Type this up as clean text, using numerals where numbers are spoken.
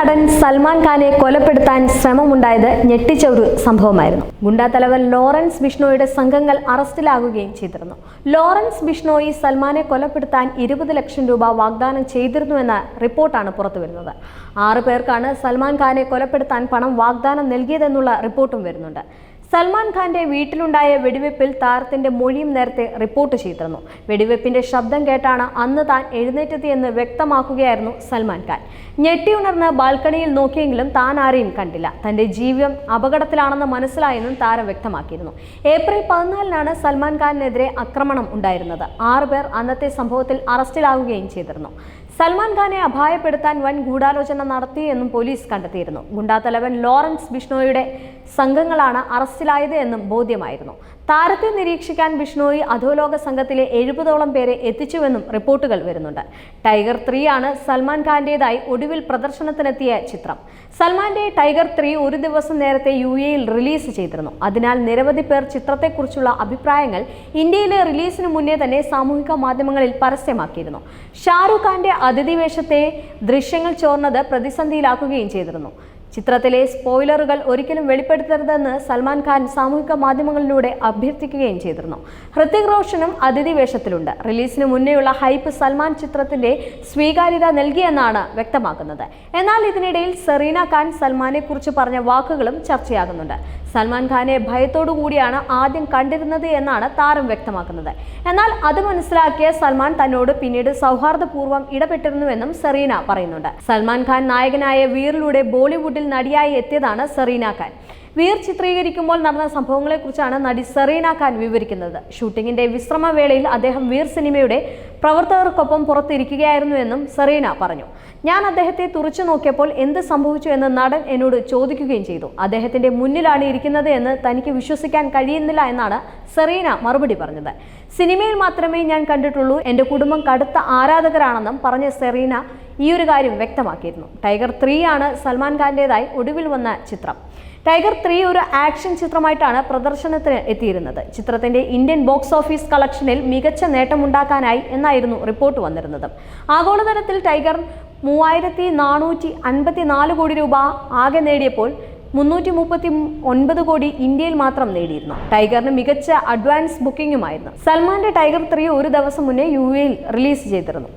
നടൻ സൽമാൻ ഖാനെ കൊലപ്പെടുത്താൻ ശ്രമമുണ്ടായത് ഞെട്ടിച്ച ഒരു സംഭവമായിരുന്നു. ഗുണ്ടാത്തലവൻ ലോറൻസ് ബിഷ്ണോയുടെ സംഘങ്ങൾ അറസ്റ്റിലാകുകയും ചെയ്തിരുന്നു. ലോറൻസ് ബിഷ്ണോയി സൽമാനെ കൊലപ്പെടുത്താൻ 20 ലക്ഷം രൂപ വാഗ്ദാനം ചെയ്തിരുന്നുവെന്ന റിപ്പോർട്ടാണ് പുറത്തുവരുന്നത്. 6 പേർക്കാണ് സൽമാൻ ഖാനെ കൊലപ്പെടുത്താൻ പണം വാഗ്ദാനം നൽകിയതെന്നുള്ള റിപ്പോർട്ടും വരുന്നുണ്ട്. സൽമാൻ ഖാന്റെ വീട്ടിലുണ്ടായ വെടിവെപ്പിൽ താരത്തിന്റെ മൊഴിയും നേരത്തെ റിപ്പോർട്ട് ചെയ്തിരുന്നു. വെടിവെപ്പിന്റെ ശബ്ദം കേട്ടാണ് അന്ന് താൻ എഴുന്നേറ്റെത്തിയെന്ന് വ്യക്തമാക്കുകയായിരുന്നു സൽമാൻ ഖാൻ. ഞെട്ടിയുണർന്ന് ബാൽക്കണിയിൽ നോക്കിയെങ്കിലും താൻ ആരെയും കണ്ടില്ല. തന്റെ ജീവൻ അപകടത്തിലാണെന്ന് മനസ്സിലായെന്നും താരം വ്യക്തമാക്കിയിരുന്നു. ഏപ്രിൽ 14-നാണ് സൽമാൻ ഖാനെതിരെ ആക്രമണം ഉണ്ടായിരുന്നത്. 6 പേർ അന്നത്തെ സംഭവത്തിൽ അറസ്റ്റിലാവുകയും ചെയ്തിരുന്നു. സൽമാൻ ഖാനെ അപായപ്പെടുത്താൻ വൻ ഗൂഢാലോചന നടത്തിയെന്നും പോലീസ് കണ്ടെത്തിയിരുന്നു. ഗുണ്ടാത്തലവൻ ലോറൻസ് ബിഷ്ണോയുടെ സംഘങ്ങളാണ് അറസ്റ്റിലായത് എന്നും ബോധ്യമായിരുന്നു. താരത്തെ നിരീക്ഷിക്കാൻ ബിഷ്ണോയി അധോലോക സംഘത്തിലെ 70ഓളം പേരെ എത്തിച്ചുവെന്നും റിപ്പോർട്ടുകൾ വരുന്നുണ്ട്. ടൈഗർ 3 ആണ് സൽമാൻ ഖാന്റേതായി ഒടുവിൽ പ്രദർശനത്തിനെത്തിയ ചിത്രം. സൽമാന്റെ ടൈഗർ 3 ഒരു ദിവസം നേരത്തെ UAE-യിൽ റിലീസ് ചെയ്തിരുന്നു. അതിനാൽ നിരവധി പേർ ചിത്രത്തെക്കുറിച്ചുള്ള അഭിപ്രായങ്ങൾ ഇന്ത്യയിലെ റിലീസിന് മുന്നേ തന്നെ സാമൂഹിക മാധ്യമങ്ങളിൽ പരസ്യമാക്കിയിരുന്നു. ഷാരൂഖ് ഖാന്റെ അതിഥി വേഷത്തെ ദൃശ്യങ്ങൾ ചോർന്നത് പ്രതിസന്ധിയിലാക്കുകയും ചെയ്തിരുന്നു. ചിത്രത്തിലെ സ്പോയിലറുകൾ ഒരിക്കലും വെളിപ്പെടുത്തരുതെന്ന് സൽമാൻ ഖാൻ സാമൂഹിക മാധ്യമങ്ങളിലൂടെ അഭ്യർത്ഥിക്കുകയും ചെയ്തിരുന്നു. ഹൃതിക് റോഷനും അതിഥി വേഷത്തിലുണ്ട്. റിലീസിന് മുന്നേയുള്ള ഹൈപ്പ് സൽമാൻ ചിത്രത്തിന്റെ സ്വീകാര്യത നൽകിയെന്നാണ് വ്യക്തമാക്കുന്നത്. എന്നാൽ ഇതിനിടയിൽ സെറീന ഖാൻ സൽമാനെ കുറിച്ച് പറഞ്ഞ വാക്കുകളും ചർച്ചയാകുന്നുണ്ട്. സൽമാൻ ഖാനെ ഭയത്തോടു കൂടിയാണ് ആദ്യം കണ്ടിരുന്നത് എന്നാണ് താരം വ്യക്തമാക്കുന്നത്. എന്നാൽ അത് മനസ്സിലാക്കിയ സൽമാൻ തന്നോട് പിന്നീട് സൗഹാർദ്ദപൂർവ്വം ഇടപെട്ടിരുന്നുവെന്നും സെറീന പറയുന്നുണ്ട്. സൽമാൻ ഖാൻ നായകനായ വീറിലൂടെ ബോളിവുഡിൽ നടിയായി എത്തിയതാണ് സെറീന ഖാൻ. വീർ ചിത്രീകരിക്കുമ്പോൾ നടന്ന സംഭവങ്ങളെക്കുറിച്ചാണ് നടി സെറീന ഖാൻ വിവരിക്കുന്നത്. ഷൂട്ടിങ്ങിന്റെ വിശ്രമവേളയിൽ അദ്ദേഹം വീർ സിനിമയുടെ പ്രവർത്തകർക്കൊപ്പം പുറത്തിരിക്കുകയായിരുന്നുവെന്നും സെറീന പറഞ്ഞു. ഞാൻ അദ്ദേഹത്തെ തുറച്ചു നോക്കിയപ്പോൾ എന്ത് സംഭവിച്ചു എന്ന് നടൻ എന്നോട് ചോദിക്കുകയും ചെയ്തു. അദ്ദേഹത്തിന്റെ മുന്നിലാണ് ഇരിക്കുന്നത് എന്ന് തനിക്ക് വിശ്വസിക്കാൻ കഴിയുന്നില്ല എന്നാണ് സെറീന മറുപടി പറഞ്ഞത്. സിനിമയിൽ മാത്രമേ ഞാൻ കണ്ടിട്ടുള്ളൂ, എൻ്റെ കുടുംബം കടുത്ത ആരാധകരാണെന്നും പറഞ്ഞ സെറീന ഈ ഒരു കാര്യം വ്യക്തമാക്കിയിരുന്നു. ടൈഗർ 3 ആണ് സൽമാൻ ഖാന്റേതായി ഒടുവിൽ വന്ന ചിത്രം. ടൈഗർ 3 ഒരു ആക്ഷൻ ചിത്രമായിട്ടാണ് പ്രദർശനത്തിന് എത്തിയിരുന്നത്. ചിത്രത്തിന്റെ ഇന്ത്യൻ ബോക്സ് ഓഫീസ് കളക്ഷനിൽ മികച്ച നേട്ടമുണ്ടാക്കാനായി എന്നായിരുന്നു റിപ്പോർട്ട് വന്നിരുന്നത്. ആഗോളതലത്തിൽ ടൈഗർ 3454 കോടി രൂപ ആകെ നേടിയപ്പോൾ 339 കോടി ഇന്ത്യയിൽ മാത്രം നേടിയിരുന്നു. ടൈഗറിന് മികച്ച അഡ്വാൻസ് ബുക്കിംഗുമായിരുന്നു. സൽമാന്റെ ടൈഗർ 3 ഒരു ദിവസം മുന്നേ UAE-യിൽ റിലീസ് ചെയ്തിരുന്നു.